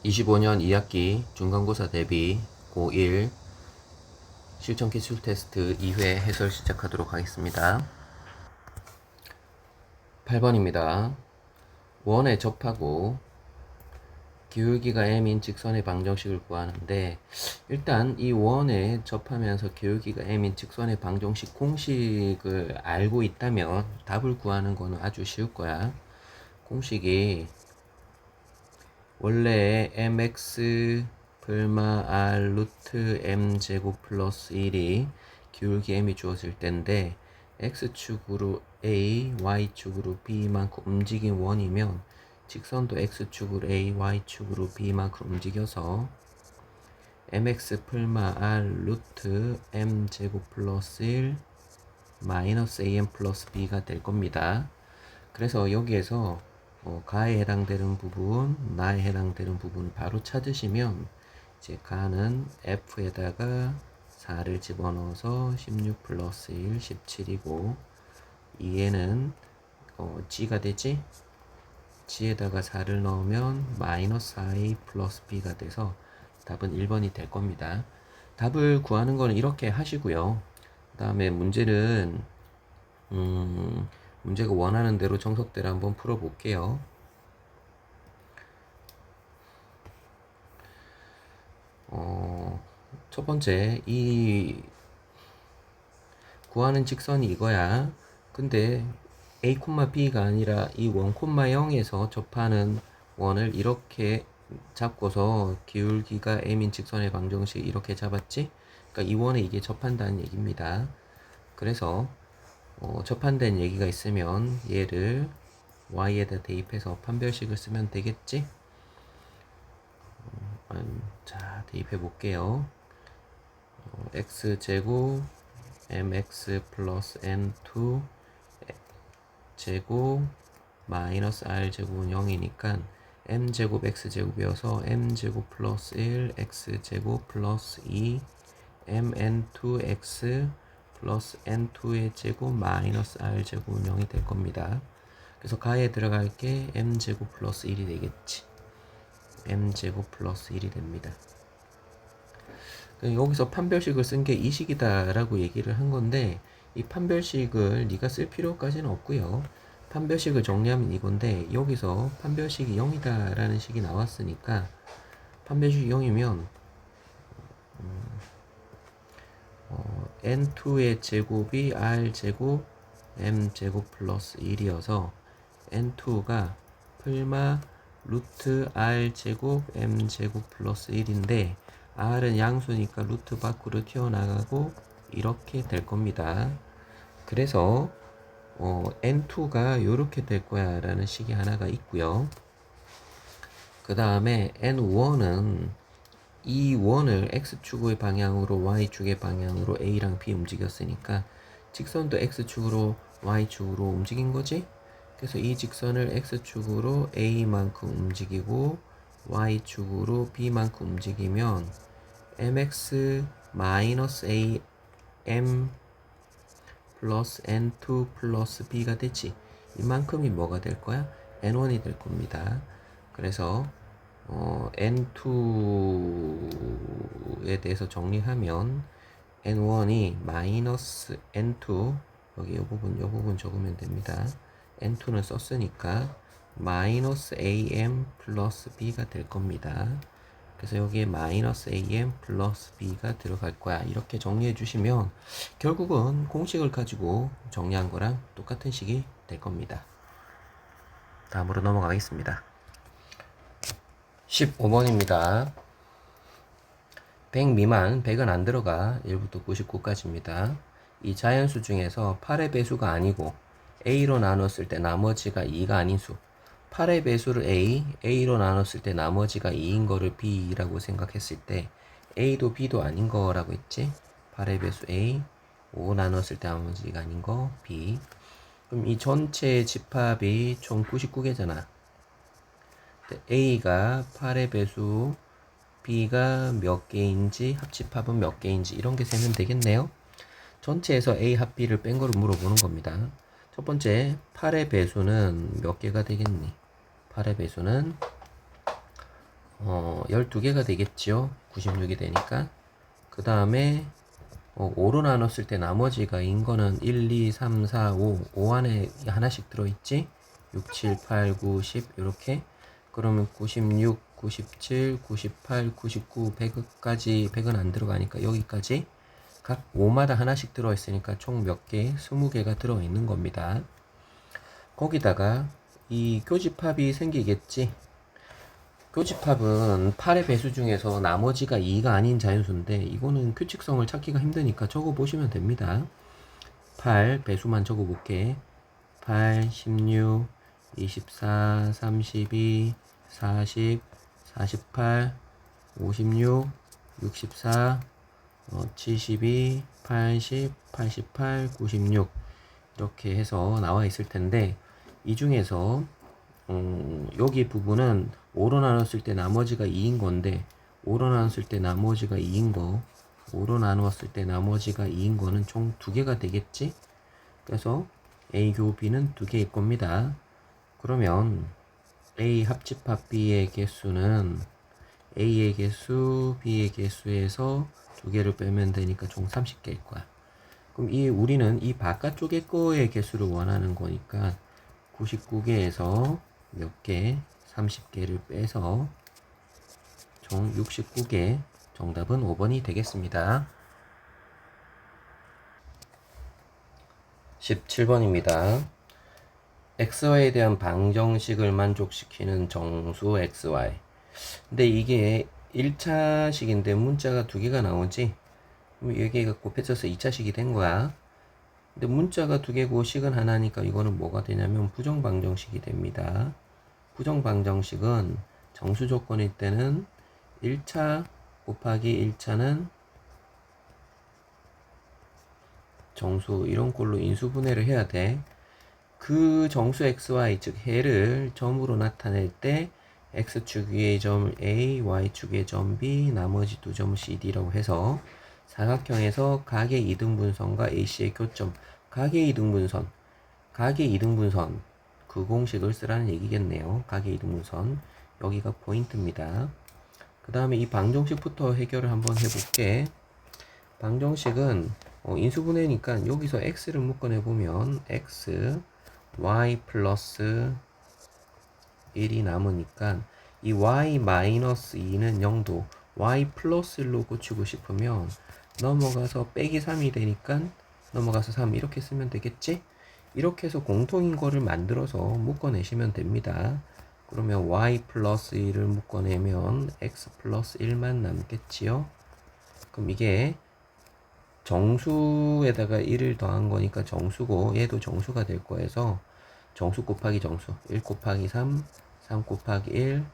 25년 2학기 중간고사 대비 고1 실전 기출 테스트 2회 해설 시작하도록 하겠습니다. 8번입니다. 원에 접하고 기울기가 m인 직선의 방정식을 구하는데, 일단 이 원에 접하면서 기울기가 m인 직선의 방정식 공식을 알고 있다면 답을 구하는 거는 아주 쉬울 거야. 공식이 원래 mx 플마 r 루트 m 제곱 플러스 1이 기울기 m이 주어질 때인데, x축으로 a, y축으로 b만큼 움직인 원이면 직선도 x축으로 a, y축으로 b만큼 움직여서 mx 플마 r 루트 m 제곱 플러스 1 마이너스 am 플러스 b가 될 겁니다. 그래서 여기에서 가에 해당되는 부분, 나에 해당되는 부분 바로 찾으시면, 이제 가는 f에다가 4를 집어넣어서 16 플러스 1, 17이고, 2에는 g가 되지? g에다가 4를 넣으면 마이너스 4a 플러스 b가 돼서 답은 1번이 될 겁니다. 답을 구하는 거는 이렇게 하시고요. 그 다음에 문제는 문제가 원하는 대로 정석대로 한번 풀어볼게요. 첫 번째, 이 구하는 직선이 이거야. 근데 a, b가 아니라 이 원, 0에서 접하는 원을 이렇게 잡고서 기울기가 m인 직선의 방정식 이렇게 잡았지? 그러니까 이 원에 이게 접한다는 얘기입니다. 그래서 접한다는 얘기가 있으면 얘를 y에다 대입해서 판별식을 쓰면 되겠지? 자, 대입해 볼게요. x제곱 mx 플러스 n2 제곱 마이너스 r제곱은 0이니까 m제곱 x제곱이어서 m제곱 플러스 1 x제곱 플러스 2 mn2x 플러스 n2의 제곱 마이너스 r제곱은 0이 될 겁니다. 그래서 가에 들어갈 게 m제곱 플러스 1이 되겠지. m제곱 플러스 1이 됩니다. 여기서 판별식을 쓴 게 이 식이다 라고 얘기를 한 건데, 이 판별식을 네가 쓸 필요까지는 없고요. 판별식을 정리하면 이건데, 여기서 판별식이 0이다 라는 식이 나왔으니까 판별식이 0이면 n2의 제곱이 r제곱 m제곱 플러스 1이어서 n2가 풀마 루트 r제곱 m제곱 플러스 1인데, r은 양수니까 루트 밖으로 튀어나가고 이렇게 될 겁니다. 그래서 n2가 이렇게 될 거야 라는 식이 하나가 있고요. 그 다음에 n1은 이 원을 x축의 방향으로 y축의 방향으로 a랑 b 움직였으니까 직선도 x축으로 y축으로 움직인 거지. 그래서 이 직선을 x축으로 a만큼 움직이고 y축으로 b만큼 움직이면 mx 마이너스 a m 플러스 n2 플러스 b가 되지. 이만큼이 뭐가 될 거야? n1이 될 겁니다. 그래서 n2에 대해서 정리하면 n1이 마이너스 n2, 여기 이 부분 적으면 됩니다. n2는 썼으니까 마이너스 am 플러스 b가 될 겁니다. 그래서 여기에 마이너스 am 플러스 b가 들어갈 거야. 이렇게 정리해 주시면 결국은 공식을 가지고 정리한 거랑 똑같은 식이 될 겁니다. 다음으로 넘어가겠습니다. 15번입니다. 100 미만, 100은 안 들어가. 1부터 99까지입니다. 이 자연수 중에서 8의 배수가 아니고 a로 나눴을 때 나머지가 2가 아닌 수, 8의 배수를 a로 나눴을 때 나머지가 2인 거를 b라고 생각했을 때 a도 b도 아닌 거라고 했지. 8의 배수 a, 5 나눴을 때 나머지가 아닌 거 b. 그럼 이 전체 집합이 총 99개잖아. a가 8의 배수, b가 몇 개인지, 합집합은 몇 개인지 이런 게 세면 되겠네요. 전체에서 a 합 b를 뺀 거를 물어보는 겁니다. 첫 번째, 8의 배수는 몇 개가 되겠니? 8의 배수는 12개가 되겠죠. 96이 되니까. 그 다음에 5로 나눴을 때 나머지가 인 거는 1, 2, 3, 4, 5 안에 하나씩 들어있지. 6, 7, 8, 9, 10 이렇게. 그러면 96, 97, 98, 99, 100까지 100은 안 들어가니까 여기까지 각 5마다 하나씩 들어있으니까 총 몇 개? 20개가 들어있는 겁니다. 거기다가 이 교집합이 생기겠지. 교집합은 8의 배수 중에서 나머지가 2가 아닌 자연수인데 이거는 규칙성을 찾기가 힘드니까 적어 보시면 됩니다. 8 배수만 적어 볼게. 8, 16, 24, 32, 40, 48, 56, 64, 72, 80, 88, 96 이렇게 해서 나와 있을 텐데 이 중에서 여기 부분은 5로 나눴을 때 나머지가 2인 건데 5로 나눴을 때 나머지가 2인 거 5로 나누었을 때 나머지가 2인 거는 총 2개가 되겠지. 그래서 A 교호 B는 2개일 겁니다. 그러면 A 합집합 B의 개수는 A의 개수 B의 개수에서 2개를 빼면 되니까 총 30개일 거야. 그럼 우리는 이 바깥쪽의 거의 개수를 원하는 거니까 99개에서 몇 개? 30개를 빼서 총 69개. 정답은 5번이 되겠습니다. 17번입니다. XY에 대한 방정식을 만족시키는 정수 XY. 근데 이게 1차식인데 문자가 2개가 나오지? 그럼 여기가 곱해져서 2차식이 된 거야. 근데 문자가 2개고 식은 하나니까 이거는 뭐가 되냐면 부정방정식이 됩니다. 부정방정식은 정수 조건일 때는 1차 곱하기 1차는 정수 이런 꼴로 인수분해를 해야 돼. 그 정수 xy 즉 해를 점으로 나타낼 때 x축 위의 점 A, y축 위의 점 B, 나머지 두 점을 CD라고 해서 사각형에서 각의 이등분선과 AC의 교점, 각의 이등분선 그 공식을 쓰라는 얘기겠네요. 각의 이등분선 여기가 포인트입니다. 그 다음에 이 방정식부터 해결을 한번 해볼게. 방정식은 인수분해니까 여기서 x를 묶어내보면 x, y 플러스 1이 남으니까 이 y 마이너스 2는 0도, y 플러스 1로 고치고 싶으면 넘어가서 빼기 3이 되니까 넘어가서 3 이렇게 쓰면 되겠지? 이렇게 해서 공통인 거를 만들어서 묶어내시면 됩니다. 그러면 y 플러스 1을 묶어내면 x 플러스 1만 남겠지요? 그럼 이게 정수에다가 1을 더한 거니까 정수고 얘도 정수가 될 거여서 정수 곱하기 정수 1 곱하기 3, 3 곱하기 1,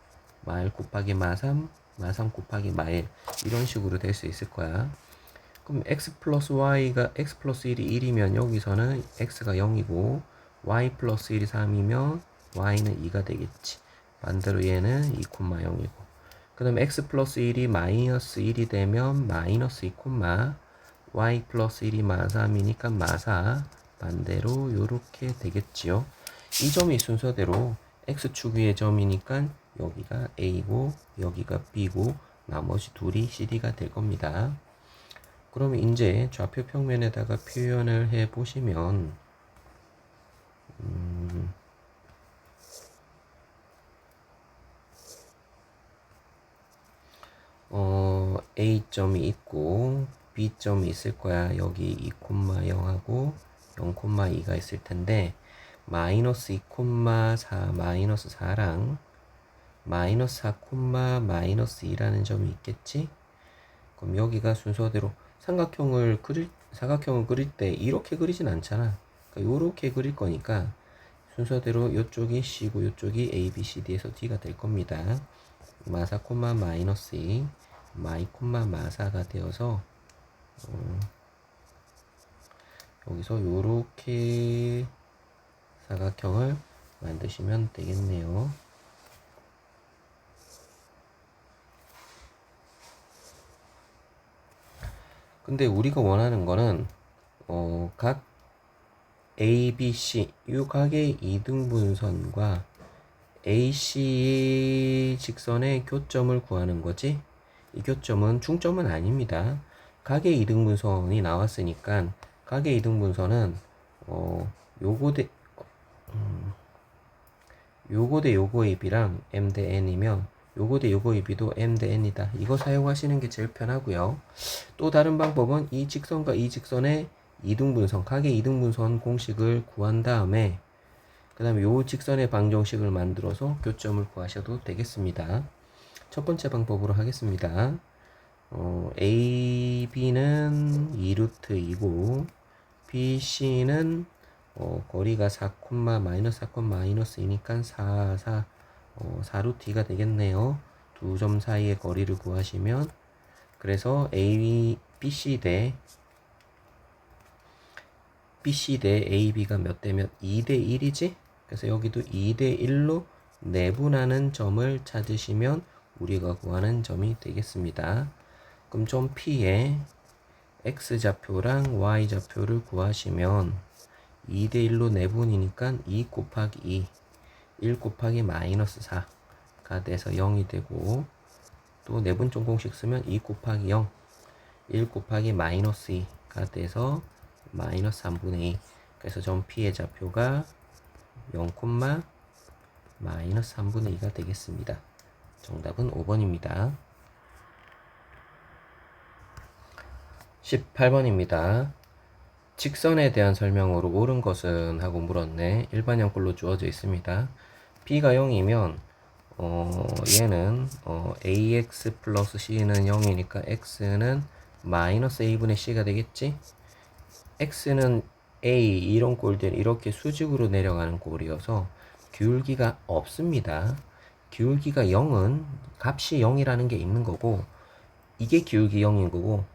마1 곱하기 마3, 마3 곱하기 마1 이런 식으로 될 수 있을 거야. 그럼 x 플러스 1이 1이면 여기서는 x가 0이고 y 플러스 1이 3이면 y는 2가 되겠지. 반대로 얘는 2, 0이고 그 다음에 x 플러스 1이 마이너스 1이 되면 마이너스 2, y 플러스 1이 마3이니까 마4 반대로 요렇게 되겠지요. 이 점이 순서대로 x축 위의 점이니까 여기가 A고 여기가 B고 나머지 둘이 CD가 될 겁니다. 그러면 이제 좌표 평면에다가 표현을 해 보시면 A점이 있고 B점이 있을 거야. 여기 2,0하고 0,2가 있을 텐데 마이너스 2,4 마이너스 4랑 마이너스 4, 마이너스 2라는 점이 있겠지? 그럼 여기가 순서대로 사각형을 그릴 때 이렇게 그리진 않잖아. 그러니까 요렇게 그릴 거니까 순서대로 요쪽이 C고 요쪽이 A, B, C, D에서 D가 될 겁니다. 마4, 마이너스 2, 마이, 마4가 되어서 여기서 요렇게 사각형을 만드시면 되겠네요. 근데 우리가 원하는 거는 각 A, B, C 이 각의 이등분선과 AC 직선의 교점을 구하는 거지. 이 교점은 중점은 아닙니다. 각의 이등분선이 나왔으니까 각의 이등분선은 요거 대 요거 대 요거의 비랑 m 대 n이면 요거 대 요거의 비도 m 대 n이다. 이거 사용하시는 게 제일 편하고요. 또 다른 방법은 이 직선과 이 직선의 이등분선, 각의 이등분선 공식을 구한 다음에 그 다음에 요 직선의 방정식을 만들어서 교점을 구하셔도 되겠습니다. 첫 번째 방법으로 하겠습니다. AB는 2루트 2고 BC는 거리가 4, 마이너스 4, 마이너스이니까 4, 4루트 2가 되겠네요. 두 점 사이의 거리를 구하시면 그래서 BC 대 AB가 몇 대 몇? 2 대 1이지? 그래서 여기도 2 대 1로 내분하는 점을 찾으시면 우리가 구하는 점이 되겠습니다. 그럼 점 P의 X좌표랑 Y좌표를 구하시면 2 대 1로 내분이니까 2 곱하기 2, 1 곱하기 마이너스 4가 돼서 0이 되고 또 내분점 공식 쓰면 2 곱하기 0, 1 곱하기 마이너스 2가 돼서 마이너스 3분의 2. 그래서 점 P의 좌표가 0, 마이너스 3분의 2가 되겠습니다. 정답은 5번입니다. 18번입니다. 직선에 대한 설명으로 옳은 것은 하고 물었네. 일반형꼴로 주어져 있습니다. B가 0이면 얘는 AX 플러스 C는 0이니까 X는 마이너스 A분의 C가 되겠지? X는 A 이런 꼴들 이렇게 수직으로 내려가는 꼴이어서 기울기가 없습니다. 기울기가 0은 값이 0이라는 게 있는 거고 이게 기울기 0인 거고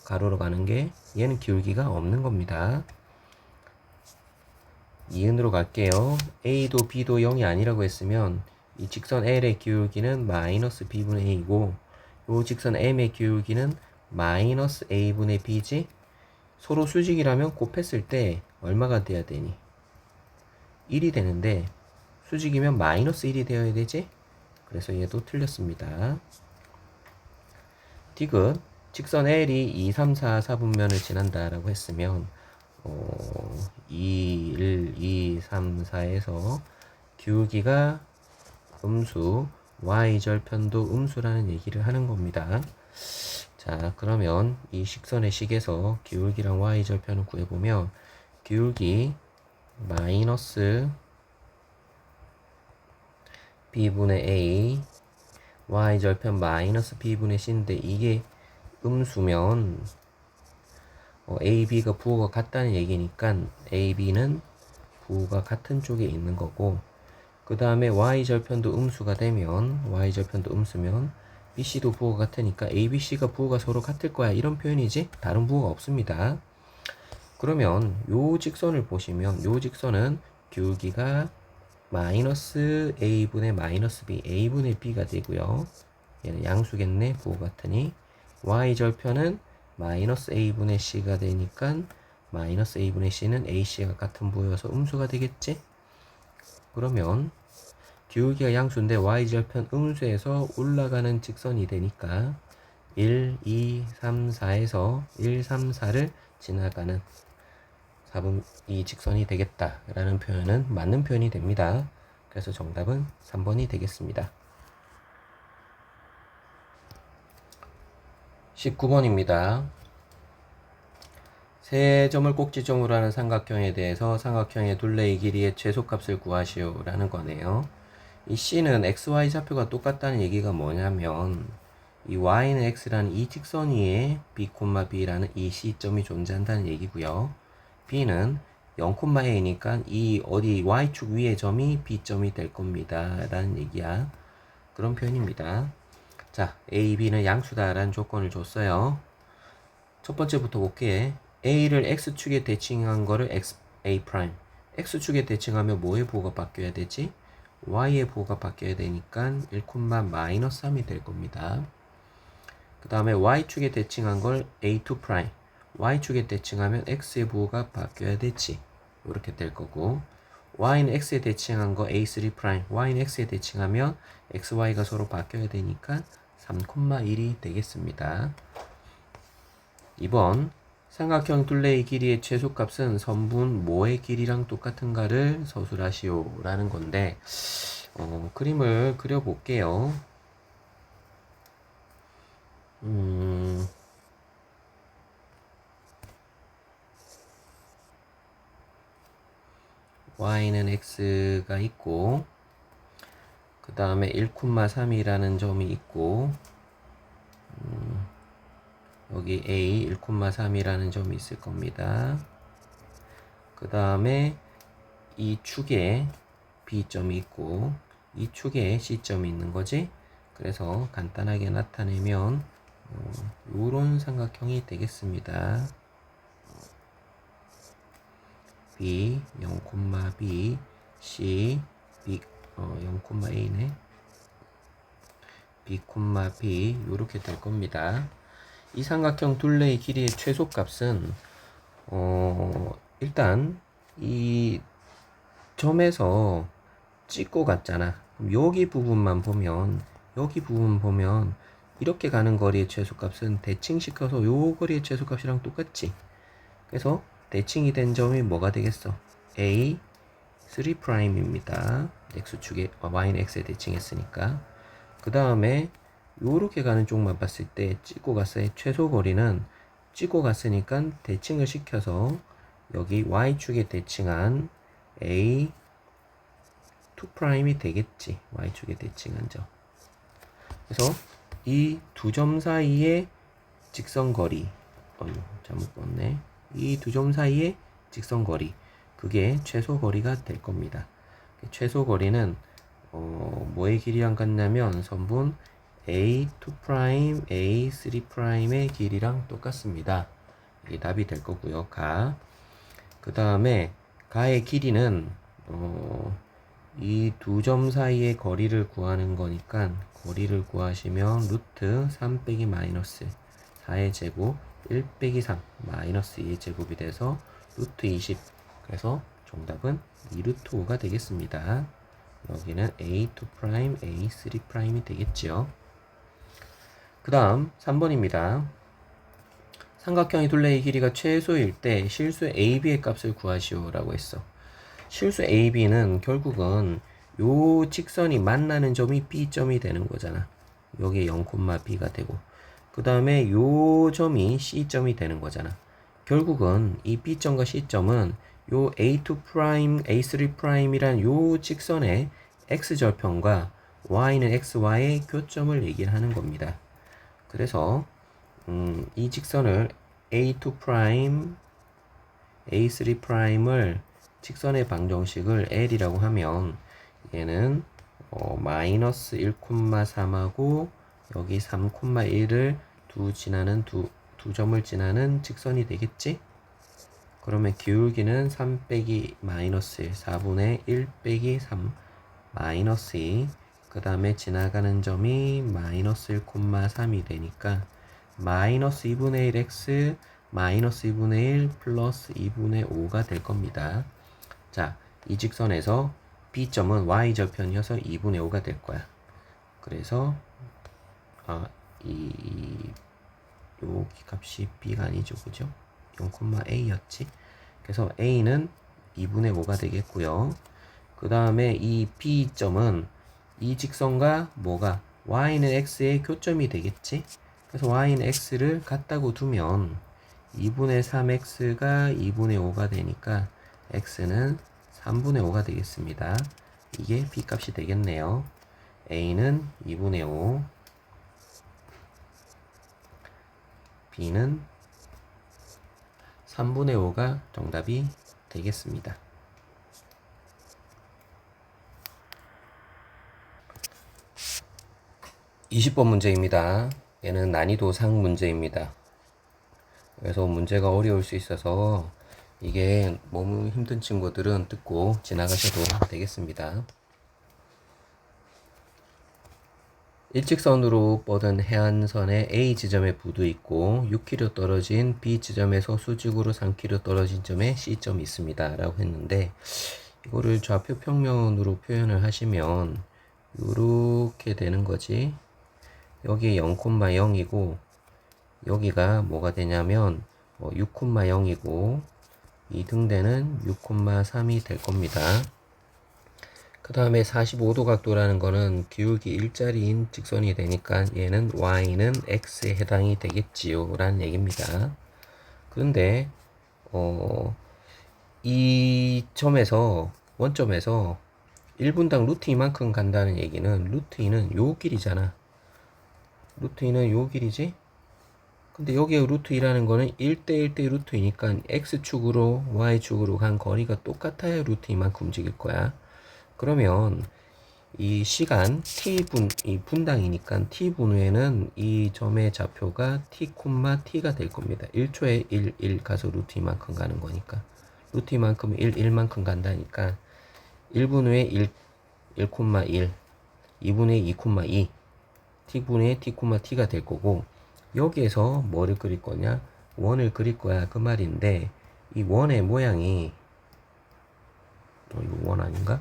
가로로 가는 게 얘는 기울기가 없는 겁니다. 이은으로 갈게요. A도 B도 0이 아니라고 했으면 이 직선 L의 기울기는 마이너스 B분의 A이고 이 직선 M의 기울기는 마이너스 A분의 B지? 서로 수직이라면 곱했을 때 얼마가 돼야 되니? 1이 되는데 수직이면 마이너스 1이 되어야 되지? 그래서 얘도 틀렸습니다. 디귿 직선 L이 2, 3, 4, 4분면을 지난다 라고 했으면 2, 1, 2, 3, 4에서 기울기가 음수, y절편도 음수라는 얘기를 하는 겁니다. 자, 그러면 이 직선의 식에서 기울기랑 y절편을 구해보면 기울기 마이너스 b분의 a, y절편 마이너스 b분의 c인데 이게 음수면 a, b가 부호가 같다는 얘기니까 a, b는 부호가 같은 쪽에 있는 거고 그 다음에 y절편도 음수가 되면 y절편도 음수면 BC도 부호가 같으니까 ABC가 부호가 서로 같을 거야 이런 표현이지 다른 부호가 없습니다. 그러면 요 직선을 보시면 요 직선은 기울기가 마이너스 A분의 마이너스 B, A분의 B가 되고요. 얘는 양수겠네 부호 같으니 y절편은 마이너스 A분의 C가 되니까 마이너스 A분의 C는 AC가 같은 부호여서 음수가 되겠지? 그러면 기울기가 양수인데 y절편 음수에서 올라가는 직선이 되니까 1, 2, 3, 4에서 1, 3, 4를 지나가는 4분 이 직선이 되겠다라는 표현은 맞는 표현이 됩니다. 그래서 정답은 3번이 되겠습니다. 19번입니다. 세 점을 꼭지점으로 하는 삼각형에 대해서 삼각형의 둘레의 길이의 최소값을 구하시오 라는 거네요. 이 C는 XY 좌표가 똑같다는 얘기가 뭐냐면 이 Y는 X라는 이 직선 위에 B, B라는 이 C점이 존재한다는 얘기고요. B는 0,A니까 이 어디 Y축 위의 점이 B점이 될 겁니다 라는 얘기야. 그런 표현입니다. 자, A, B는 양수다 라는 조건을 줬어요. 첫 번째부터 볼게. A를 X축에 대칭한 거를 A'. X축에 대칭하면 뭐의 부호가 바뀌어야 되지? Y의 부호가 바뀌어야 되니까 1, 마이너스 3이 될 겁니다. 그 다음에 Y축에 대칭한 걸 A2'. Y축에 대칭하면 X의 부호가 바뀌어야 되지. 이렇게 될 거고 y는 x에 대칭한 거 a3', y는 x에 대칭하면 xy가 서로 바뀌어야 되니까 3,1이 되겠습니다. 2번 삼각형 둘레의 길이의 최소값은 선분 뭐의 길이랑 똑같은가를 서술하시오 라는 건데 그림을 그려볼게요. y는 x가 있고 그 다음에 1,3이라는 점이 있고 여기 a 1,3이라는 점이 있을 겁니다. 그 다음에 이 축에 b점이 있고 이 축에 c점이 있는 거지. 그래서 간단하게 나타내면 요런 삼각형이 되겠습니다. b 0,b c b 0,a네 b, b 요렇게 될 겁니다. 이 삼각형 둘레의 길이의 최소값은 일단 이 점에서 찍고 갔잖아. 그럼 여기 부분 보면 이렇게 가는 거리의 최소값은 대칭시켜서 요 거리의 최소값이랑 똑같지. 그래서 대칭이 된 점이 뭐가 되겠어? a 3'입니다. x축에 y는 x에 대칭했으니까. 그 다음에 요렇게 가는 쪽만 봤을 때 찍고 갔어요. 최소 거리는 찍고 갔으니까 대칭을 시켜서 여기 y축에 대칭한 a 2'이 되겠지. y축에 대칭한 점. 그래서 이 두 점 사이의 직선거리 잘못 봤네. 이 두 점 사이의 직선거리 그게 최소거리가 될 겁니다. 최소거리는 뭐의 길이랑 같냐면 선분 A2', A3'의 길이랑 똑같습니다. 이게 답이 될 거고요. 그 다음에 가의 길이는 이 두 점 사이의 거리를 구하는 거니까 거리를 구하시면 루트 3 빼기 마이너스 4의 제곱 1 빼기 3 마이너스 2의 제곱이 돼서 루트 20. 그래서 정답은 2루트 5가 되겠습니다. 여기는 A2', A3'이 되겠지요. 그 다음 3번입니다. 삼각형의 둘레의 길이가 최소일 때 실수 AB의 값을 구하시오 라고 했어. 실수 AB는 결국은 요 직선이 만나는 점이 B점이 되는 거잖아. 여기 0,B가 되고 그 다음에 요 점이 C점이 되는 거잖아. 결국은 이 B점과 C점은 요 A2', A3'이란 요 직선의 X절편과 Y는 XY의 교점을 얘기하는 겁니다. 그래서 이 직선을 A2', A3'을 직선의 방정식을 L이라고 하면 얘는 마이너스 1,3하고 여기 3,1을 두 점을 지나는 직선이 되겠지? 그러면 기울기는 3 빼기 마이너스 1, 4분의 1 빼기 3 마이너스 2. 그 다음에 지나가는 점이 마이너스 1,3이 되니까 마이너스 2분의 1x 마이너스 2분의 1 플러스 2분의 5가 될 겁니다. 자, 이 직선에서 B점은 Y절편이어서 2분의 5가 될 거야. 그래서 요 값이 B가 아니죠. 그죠? 0,A였지. 그래서 A는 2분의 5가 되겠고요. 그 다음에 이 B점은 이 직선과 뭐가 Y는 X의 교점이 되겠지. 그래서 Y는 X를 같다고 두면 2분의 3X가 2분의 5가 되니까 X는 3분의 5가 되겠습니다. 이게 B 값이 되겠네요. A는 2분의 5, B는 3분의 5가 정답이 되겠습니다. (20번) 문제입니다. 얘는 난이도 상 문제입니다. 그래서 문제가 어려울 수 있어서 이게 너무 힘든 친구들은 듣고 지나가셔도 되겠습니다. 일직선으로 뻗은 해안선에 A 지점에 부두 있고 6km 떨어진 B 지점에서 수직으로 3km 떨어진 점에 C점이 있습니다. 라고 했는데 이거를 좌표 평면으로 표현을 하시면 이렇게 되는 거지. 여기 0,0이고 여기가 뭐가 되냐면 6,0이고 이 등대는 6,3이 될 겁니다. 그 다음에 45도 각도라는 거는 기울기 일자리인 직선이 되니까 얘는 y는 x에 해당이 되겠지요 라는 얘기입니다. 그런데 이 점에서 원점에서 1분당 루트 이만큼 간다는 얘기는 루트 2는 요 길이잖아. 루트 2는 요 길이지? 근데 여기에 루트 2라는 거는 1대 1대 루트 2니까 x축으로 y축으로 간 거리가 똑같아야 루트 2만큼 움직일 거야. 그러면 이 시간 이 분당이니까 t분후에는 이 점의 좌표가 t, t가 될 겁니다. 1초에 1 가서 루트 2만큼 가는 거니까. 루트 2만큼 1만큼 간다니까 1분후에 1, 1, 2분의 2, t분의 t, t가 될 거고 여기에서 뭐를 그릴 거냐? 원을 그릴 거야. 그 말인데 이 원의 모양이 이거 원 아닌가?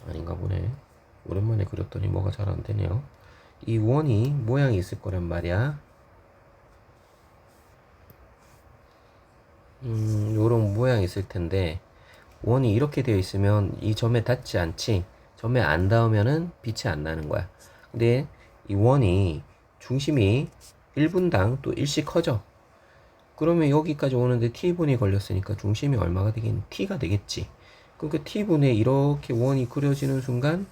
아닌가 보네. 오랜만에 그렸더니 뭐가 잘 안 되네요. 이 원이 모양이 있을 거란 말이야. 요런 모양이 있을 텐데 원이 이렇게 되어 있으면 이 점에 닿지 않지. 점에 안 닿으면은 빛이 안 나는 거야. 근데 이 원이 중심이 1분당 또 1씩 커져. 그러면 여기까지 오는데 t분이 걸렸으니까 중심이 얼마가 되겠니? t가 되겠지. 그러니까 t분에 이렇게 원이 그려지는 순간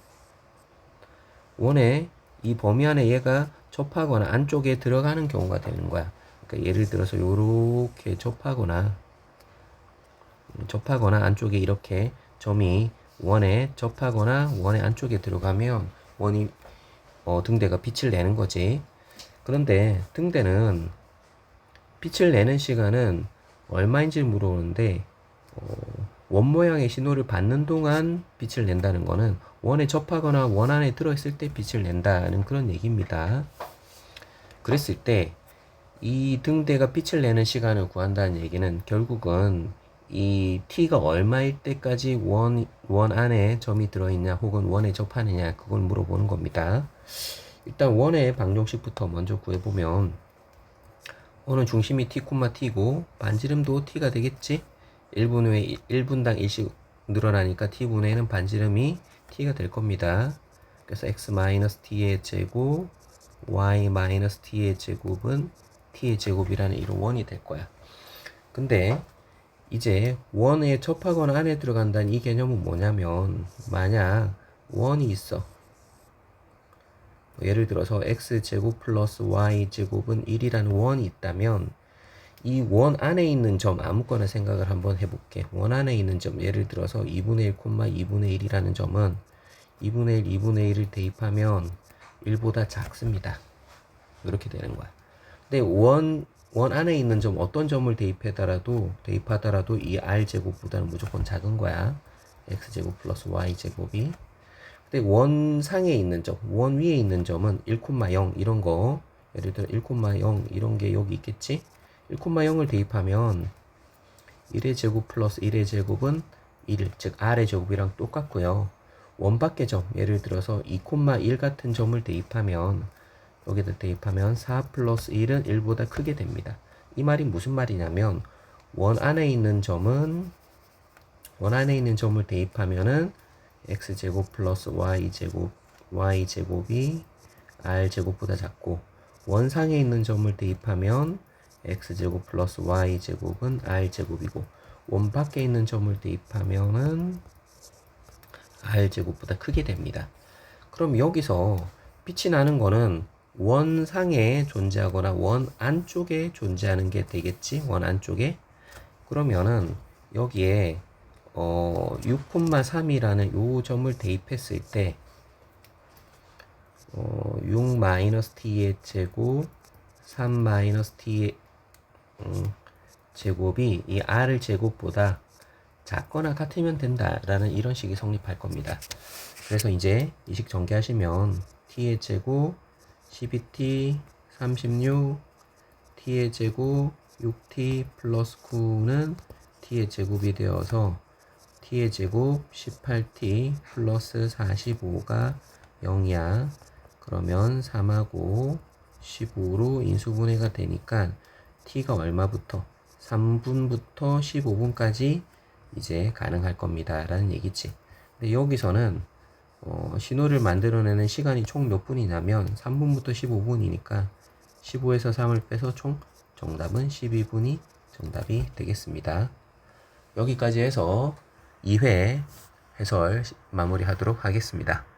원의 이 범위 안에 얘가 접하거나 안쪽에 들어가는 경우가 되는 거야. 그러니까 예를 들어서 요렇게 접하거나 안쪽에 이렇게 점이 원에 접하거나 원의 안쪽에 들어가면 원이 등대가 빛을 내는 거지. 그런데 등대는 빛을 내는 시간은 얼마인지 물어보는데 원 모양의 신호를 받는 동안 빛을 낸다는 거는 원에 접하거나 원 안에 들어있을 때 빛을 낸다는 그런 얘기입니다. 그랬을 때 이 등대가 빛을 내는 시간을 구한다는 얘기는 결국은 이 t가 얼마일 때까지 원 안에 점이 들어있냐 혹은 원에 접하느냐 그걸 물어보는 겁니다. 일단 원의 방정식부터 먼저 구해보면 원은 중심이 t, t고 반지름도 t가 되겠지? 1분당 1씩 늘어나니까 t분의는 반지름이 t가 될 겁니다. 그래서 x-t의 제곱 y-t의 제곱은 t의 제곱이라는 이런 원이 될 거야. 근데 이제 원에 접하거나 안에 들어간다는 이 개념은 뭐냐면 만약 원이 있어. 예를 들어서 x제곱 플러스 y제곱은 1이라는 원이 있다면 이 원 안에 있는 점 아무거나 생각을 한번 해볼게. 원 안에 있는 점 예를 들어서 2분의 1, 2분의 1이라는 점은 2분의 1, 2분의 1을 대입하면 1보다 작습니다. 이렇게 되는 거야. 근데 원 안에 있는 점 어떤 점을 대입하더라도 이 r제곱보다는 무조건 작은 거야. x제곱 플러스 y제곱이. 근데 원 상에 있는 점, 원 위에 있는 점은 1,0 이런 거 예를 들어 1,0 이런 게 여기 있겠지? 1,0을 대입하면 1의 제곱 플러스 1의 제곱은 1, 즉 r의 제곱이랑 똑같고요. 원 밖의 점, 예를 들어서 2,1 같은 점을 대입하면 여기다 대입하면 4 플러스 1은 1보다 크게 됩니다. 이 말이 무슨 말이냐면 원 안에 있는 점을 대입하면은 x제곱 플러스 y제곱이 r제곱보다 작고 원상에 있는 점을 대입하면 x제곱 플러스 y제곱은 r제곱이고 원 밖에 있는 점을 대입하면은 r제곱보다 크게 됩니다. 그럼 여기서 빛이 나는 거는 원상에 존재하거나 원 안쪽에 존재하는 게 되겠지? 원 안쪽에. 그러면은 여기에 6,3이라는 요 점을 대입했을 때 6-t의 제곱 3-t의 제곱이 이 r을 제곱보다 작거나 같으면 된다라는 이런 식이 성립할 겁니다. 그래서 이제 이 식 전개하시면 t의 제곱 12t 36 t의 제곱 6t 플러스 9는 t의 제곱이 되어서 t의 제곱 18t 플러스 45가 0이야. 그러면 3하고 15로 인수분해가 되니까 t가 얼마부터? 3분부터 15분까지 이제 가능할 겁니다. 라는 얘기지. 근데 여기서는 신호를 만들어내는 시간이 총 몇 분이냐면 3분부터 15분이니까 15에서 3을 빼서 총 정답은 12분이 정답이 되겠습니다. 여기까지 해서 2회 해설 마무리하도록 하겠습니다.